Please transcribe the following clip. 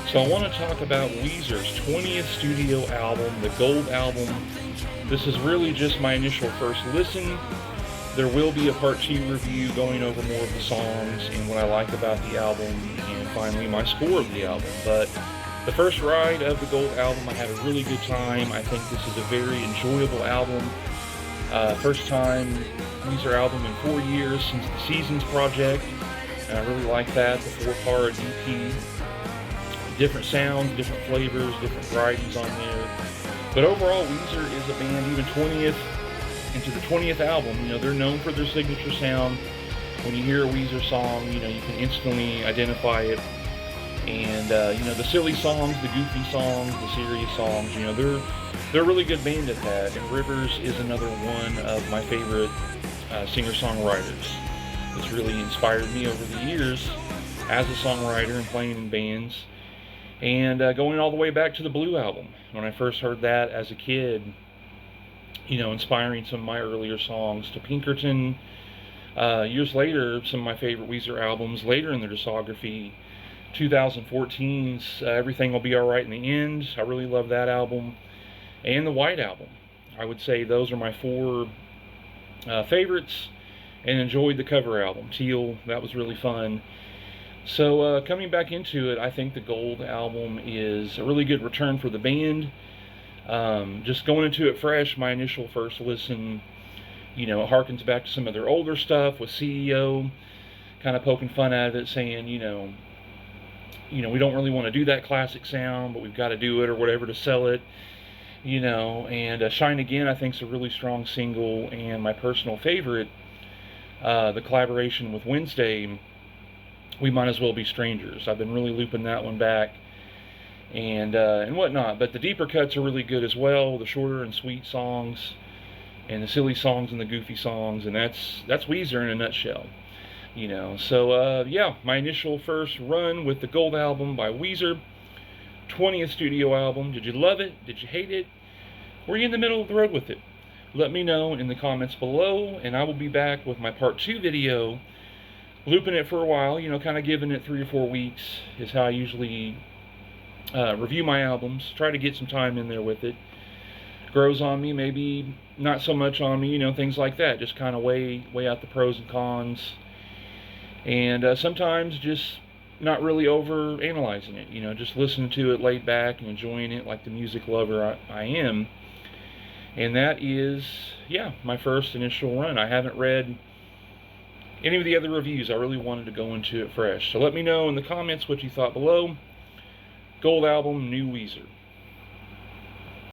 So I want to talk about Weezer's 20th studio album, the Gold album. This is really just my initial first listen. There will be a part 2 review going over more of the songs and what I like about the album, and finally my score of the album. But the first ride of the Gold album, I had a really good time. I think this is a very enjoyable album. First time Weezer album in 4 years since the Seasons project, and I really like that, the 4-part EP. Different sounds, different flavors, different varieties on there. But overall, Weezer is a band, even 20th, into the 20th album, they're known for their signature sound. When you hear a Weezer song, you can instantly identify it. And, the silly songs, the goofy songs, the serious songs, they're a really good band at that. And Rivers is another one of my favorite singer-songwriters. It's really inspired me over the years as a songwriter and playing in bands. And going all the way back to the Blue album, when I first heard that as a kid, inspiring some of my earlier songs, to Pinkerton. Years later, some of my favorite Weezer albums later in their discography, 2014's Everything Will Be Alright in the End. I really love that album. And the White album. I would say those are my 4 favorites, and enjoyed the cover album, Teal. That was really fun. So coming back into it, I think the Gold album is a really good return for the band. Just going into it fresh, my initial first listen, it harkens back to some of their older stuff with CEO, kind of poking fun at it, saying, we don't really want to do that classic sound, but we've got to do it or whatever to sell it, and Shine Again, I think, is a really strong single, and my personal favorite, the collaboration with Wednesday, We Might As Well Be Strangers. I've been really looping that one back and whatnot. But the deeper cuts are really good as well, the shorter and sweet songs and the silly songs and the goofy songs, and that's Weezer in a nutshell. So yeah, my initial first run with the Gold album by Weezer, 20th studio album. Did you love it? Did you hate it? Were you in the middle of the road with it? Let me know in the comments below, and I will be back with my part 2 video, looping it for a while, kind of giving it 3 or 4 weeks is how I usually review my albums. Try to get some time in there with it. Grows on me, maybe not so much on me, things like that. Just kind of weigh out the pros and cons. And sometimes just not really over analyzing it, just listening to it laid back and enjoying it like the music lover I am. And that is, yeah, my first initial run. I haven't read any of the other reviews. I really wanted to go into it fresh. So let me know in the comments what you thought below. Gold album, new Weezer.